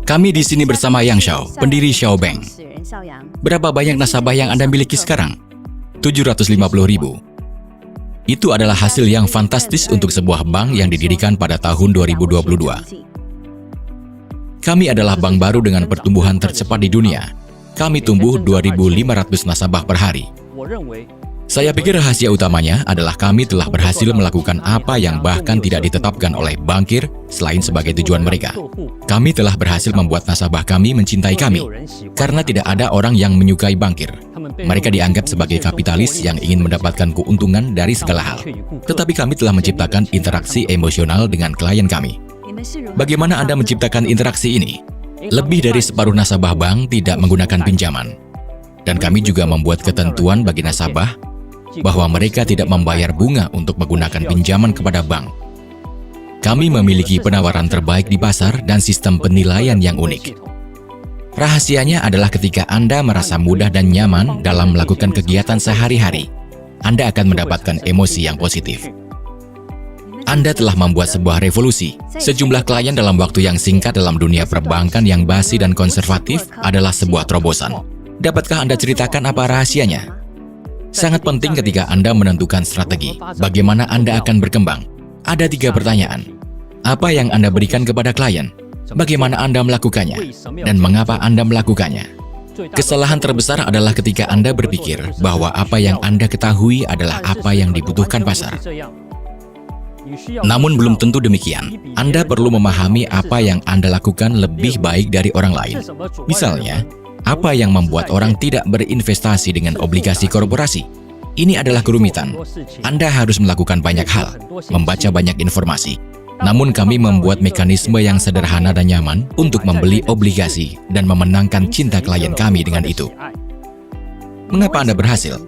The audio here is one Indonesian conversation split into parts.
Kami di sini bersama Yang Xiao, pendiri Xiao Bank. Berapa banyak nasabah yang Anda miliki sekarang? 750.000. Itu adalah hasil yang fantastis untuk sebuah bank yang didirikan pada tahun 2022. Kami adalah bank baru dengan pertumbuhan tercepat di dunia. Kami tumbuh 2.500 nasabah per hari. Saya pikir rahasia utamanya adalah kami telah berhasil melakukan apa yang bahkan tidak ditetapkan oleh bankir selain sebagai tujuan mereka. Kami telah berhasil membuat nasabah kami mencintai kami, karena tidak ada orang yang menyukai bankir. Mereka dianggap sebagai kapitalis yang ingin mendapatkan keuntungan dari segala hal. Tetapi kami telah menciptakan interaksi emosional dengan klien kami. Bagaimana Anda menciptakan interaksi ini? Lebih dari separuh nasabah bank tidak menggunakan pinjaman. Dan kami juga membuat ketentuan bagi nasabah bahwa mereka tidak membayar bunga untuk menggunakan pinjaman kepada bank. Kami memiliki penawaran terbaik di pasar dan sistem penilaian yang unik. Rahasianya adalah ketika Anda merasa mudah dan nyaman dalam melakukan kegiatan sehari-hari, Anda akan mendapatkan emosi yang positif. Anda telah membuat sebuah revolusi. Sejumlah klien dalam waktu yang singkat dalam dunia perbankan yang basi dan konservatif adalah sebuah terobosan. Dapatkah Anda ceritakan apa rahasianya? Sangat penting ketika Anda menentukan strategi, bagaimana Anda akan berkembang. Ada 3 pertanyaan. Apa yang Anda berikan kepada klien? Bagaimana Anda melakukannya? Dan mengapa Anda melakukannya? Kesalahan terbesar adalah ketika Anda berpikir bahwa apa yang Anda ketahui adalah apa yang dibutuhkan pasar. Namun belum tentu demikian. Anda perlu memahami apa yang Anda lakukan lebih baik dari orang lain. Misalnya, apa yang membuat orang tidak berinvestasi dengan obligasi korporasi? Ini adalah kerumitan. Anda harus melakukan banyak hal, membaca banyak informasi. Namun kami membuat mekanisme yang sederhana dan nyaman untuk membeli obligasi dan memenangkan cinta klien kami dengan itu. Mengapa Anda berhasil?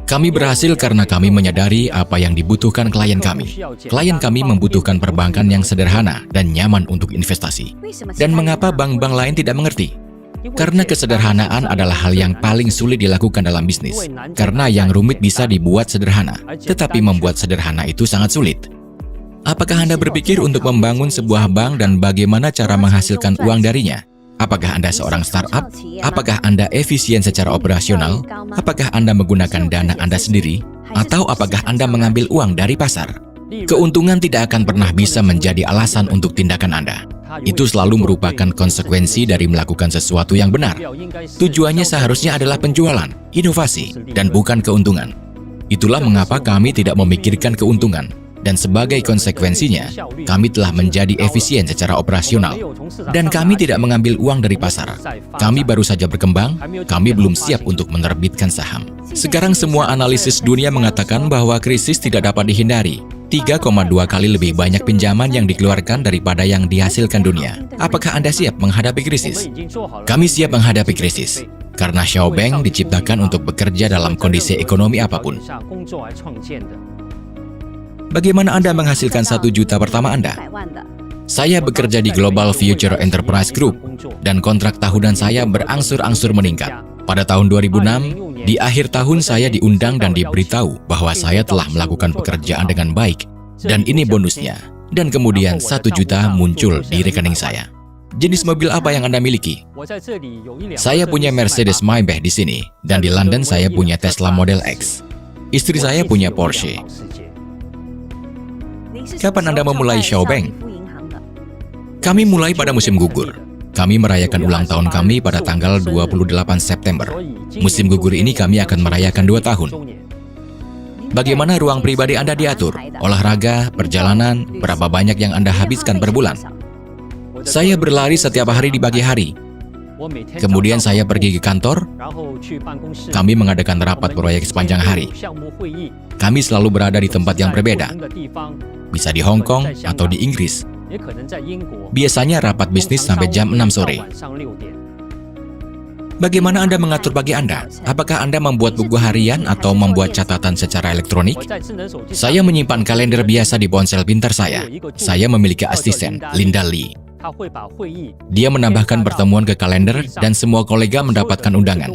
Kami berhasil karena kami menyadari apa yang dibutuhkan klien kami. Klien kami membutuhkan perbankan yang sederhana dan nyaman untuk investasi. Dan mengapa bank-bank lain tidak mengerti? Karena kesederhanaan adalah hal yang paling sulit dilakukan dalam bisnis. Karena yang rumit bisa dibuat sederhana, tetapi membuat sederhana itu sangat sulit. Apakah Anda berpikir untuk membangun sebuah bank dan bagaimana cara menghasilkan uang darinya? Apakah Anda seorang startup? Apakah Anda efisien secara operasional? Apakah Anda menggunakan dana Anda sendiri? Atau apakah Anda mengambil uang dari pasar? Keuntungan tidak akan pernah bisa menjadi alasan untuk tindakan Anda. Itu selalu merupakan konsekuensi dari melakukan sesuatu yang benar. Tujuannya seharusnya adalah penjualan, inovasi, dan bukan keuntungan. Itulah mengapa kami tidak memikirkan keuntungan. Dan sebagai konsekuensinya, kami telah menjadi efisien secara operasional. Dan kami tidak mengambil uang dari pasar. Kami baru saja berkembang, kami belum siap untuk menerbitkan saham. Sekarang semua analisis dunia mengatakan bahwa krisis tidak dapat dihindari. 3,2 kali lebih banyak pinjaman yang dikeluarkan daripada yang dihasilkan dunia. Apakah Anda siap menghadapi krisis? Kami siap menghadapi krisis. Karena Xiao Bank diciptakan untuk bekerja dalam kondisi ekonomi apapun. Bagaimana Anda menghasilkan 1 juta pertama Anda? Saya bekerja di Global Future Enterprise Group, dan kontrak tahunan saya berangsur-angsur meningkat. Pada tahun 2006, di akhir tahun saya diundang dan diberitahu bahwa saya telah melakukan pekerjaan dengan baik, dan ini bonusnya. Dan kemudian 1 juta muncul di rekening saya. Jenis mobil apa yang Anda miliki? Saya punya Mercedes Maybach di sini, dan di London saya punya Tesla Model X. Istri saya punya Porsche. Kapan Anda memulai Xiao Bank? Kami mulai pada musim gugur. Kami merayakan ulang tahun kami pada tanggal 28 September. Musim gugur ini kami akan merayakan 2 tahun. Bagaimana ruang pribadi Anda diatur? Olahraga, perjalanan, berapa banyak yang Anda habiskan per bulan? Saya berlari setiap hari di pagi hari. Kemudian saya pergi ke kantor. Kami mengadakan rapat proyek sepanjang hari. Kami selalu berada di tempat yang berbeda. Bisa di Hong Kong atau di Inggris. Biasanya rapat bisnis sampai jam 6 sore. Bagaimana Anda mengatur pagi Anda? Apakah Anda membuat buku harian atau membuat catatan secara elektronik? Saya menyimpan kalender biasa di ponsel pintar saya. Saya memiliki asisten, Linda Lee. Dia menambahkan pertemuan ke kalender dan semua kolega mendapatkan undangan.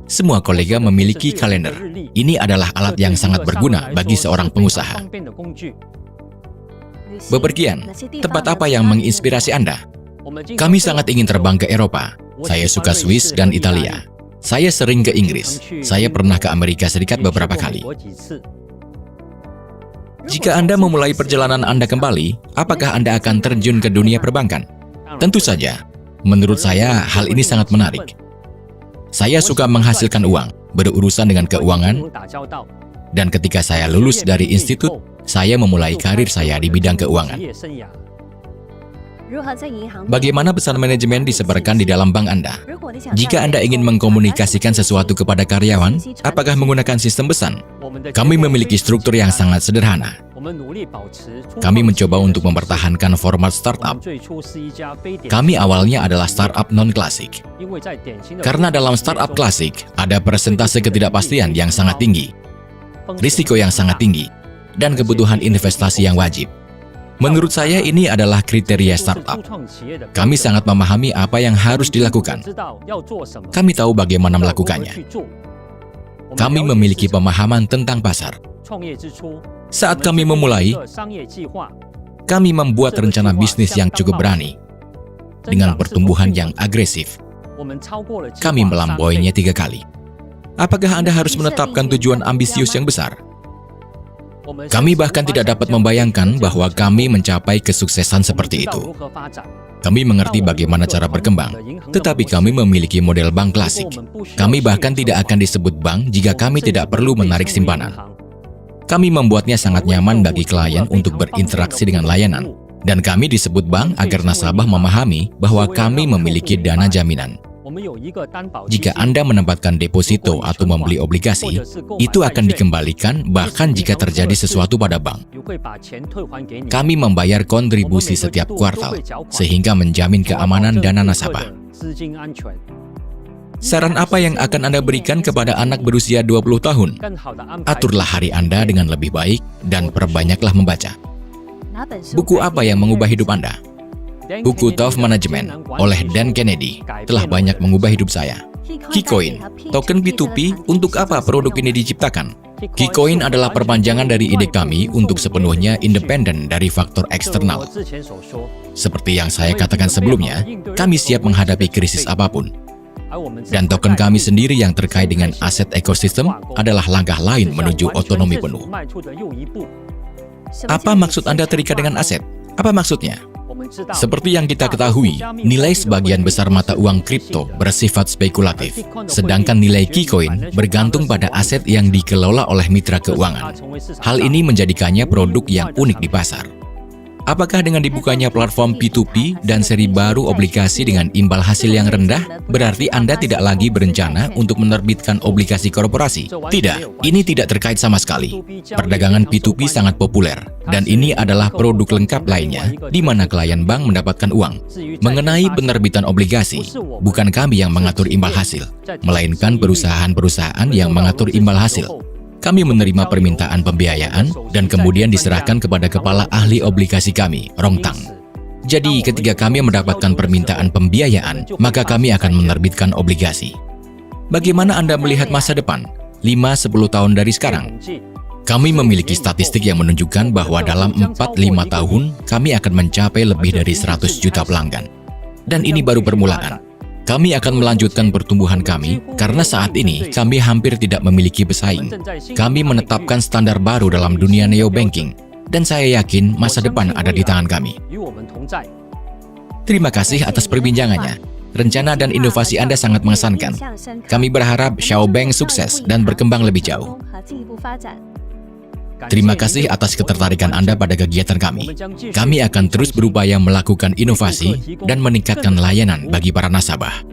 Semua kolega memiliki kalender. Ini adalah alat yang sangat berguna bagi seorang pengusaha. Bepergian, tempat apa yang menginspirasi Anda? Kami sangat ingin terbang ke Eropa. Saya suka Swiss dan Italia. Saya sering ke Inggris. Saya pernah ke Amerika Serikat beberapa kali. Jika Anda memulai perjalanan Anda kembali, apakah Anda akan terjun ke dunia perbankan? Tentu saja. Menurut saya, hal ini sangat menarik. Saya suka menghasilkan uang, berurusan dengan keuangan, dan ketika saya lulus dari institut, saya memulai karir saya di bidang keuangan. Bagaimana pesan manajemen disebarkan di dalam bank Anda? Jika Anda ingin mengkomunikasikan sesuatu kepada karyawan, apakah menggunakan sistem pesan? Kami memiliki struktur yang sangat sederhana. Kami mencoba untuk mempertahankan format startup. Kami awalnya adalah startup non-klasik. Karena dalam startup klasik, ada persentase ketidakpastian yang sangat tinggi, risiko yang sangat tinggi, dan kebutuhan investasi yang wajib. Menurut saya ini adalah kriteria startup. Kami sangat memahami apa yang harus dilakukan. Kami tahu bagaimana melakukannya. Kami memiliki pemahaman tentang pasar. Saat kami memulai, kami membuat rencana bisnis yang cukup berani. Dengan pertumbuhan yang agresif, kami melampauinya 3 kali. Apakah Anda harus menetapkan tujuan ambisius yang besar? Kami bahkan tidak dapat membayangkan bahwa kami mencapai kesuksesan seperti itu. Kami mengerti bagaimana cara berkembang, tetapi kami memiliki model bank klasik. Kami bahkan tidak akan disebut bank jika kami tidak perlu menarik simpanan. Kami membuatnya sangat nyaman bagi klien untuk berinteraksi dengan layanan. Dan kami disebut bank agar nasabah memahami bahwa kami memiliki dana jaminan. Jika Anda menempatkan deposito atau membeli obligasi, itu akan dikembalikan bahkan jika terjadi sesuatu pada bank. Kami membayar kontribusi setiap kuartal, sehingga menjamin keamanan dana nasabah. Saran apa yang akan Anda berikan kepada anak berusia 20 tahun? Aturlah hari Anda dengan lebih baik dan perbanyaklah membaca. Buku apa yang mengubah hidup Anda? Buku Tough Management oleh Dan Kennedy telah banyak mengubah hidup saya. KeyCoin, token P2P, untuk apa produk ini diciptakan? KeyCoin adalah perpanjangan dari ide kami untuk sepenuhnya independen dari faktor eksternal. Seperti yang saya katakan sebelumnya, kami siap menghadapi krisis apapun. Dan token kami sendiri yang terkait dengan aset ekosistem adalah langkah lain menuju otonomi penuh. Apa maksud Anda terikat dengan aset? Apa maksudnya? Seperti yang kita ketahui, nilai sebagian besar mata uang kripto bersifat spekulatif, sedangkan nilai KeyCoin bergantung pada aset yang dikelola oleh mitra keuangan. Hal ini menjadikannya produk yang unik di pasar. Apakah dengan dibukanya platform P2P dan seri baru obligasi dengan imbal hasil yang rendah, berarti Anda tidak lagi berencana untuk menerbitkan obligasi korporasi? Tidak, ini tidak terkait sama sekali. Perdagangan P2P sangat populer, dan ini adalah produk lengkap lainnya di mana klien bank mendapatkan uang. Mengenai penerbitan obligasi, bukan kami yang mengatur imbal hasil, melainkan perusahaan-perusahaan yang mengatur imbal hasil. Kami menerima permintaan pembiayaan dan kemudian diserahkan kepada kepala ahli obligasi kami, Rong Tang. Jadi, ketika kami mendapatkan permintaan pembiayaan, maka kami akan menerbitkan obligasi. Bagaimana Anda melihat masa depan? 5-10 tahun dari sekarang? Kami memiliki statistik yang menunjukkan bahwa dalam 4-5 tahun, kami akan mencapai lebih dari 100 juta pelanggan. Dan ini baru permulaan. Kami akan melanjutkan pertumbuhan kami karena saat ini kami hampir tidak memiliki pesaing. Kami menetapkan standar baru dalam dunia neobanking, dan saya yakin masa depan ada di tangan kami. Terima kasih atas perbincangannya. Rencana dan inovasi Anda sangat mengesankan. Kami berharap Xiaobank sukses dan berkembang lebih jauh. Terima kasih atas ketertarikan Anda pada kegiatan kami. Kami akan terus berupaya melakukan inovasi dan meningkatkan layanan bagi para nasabah.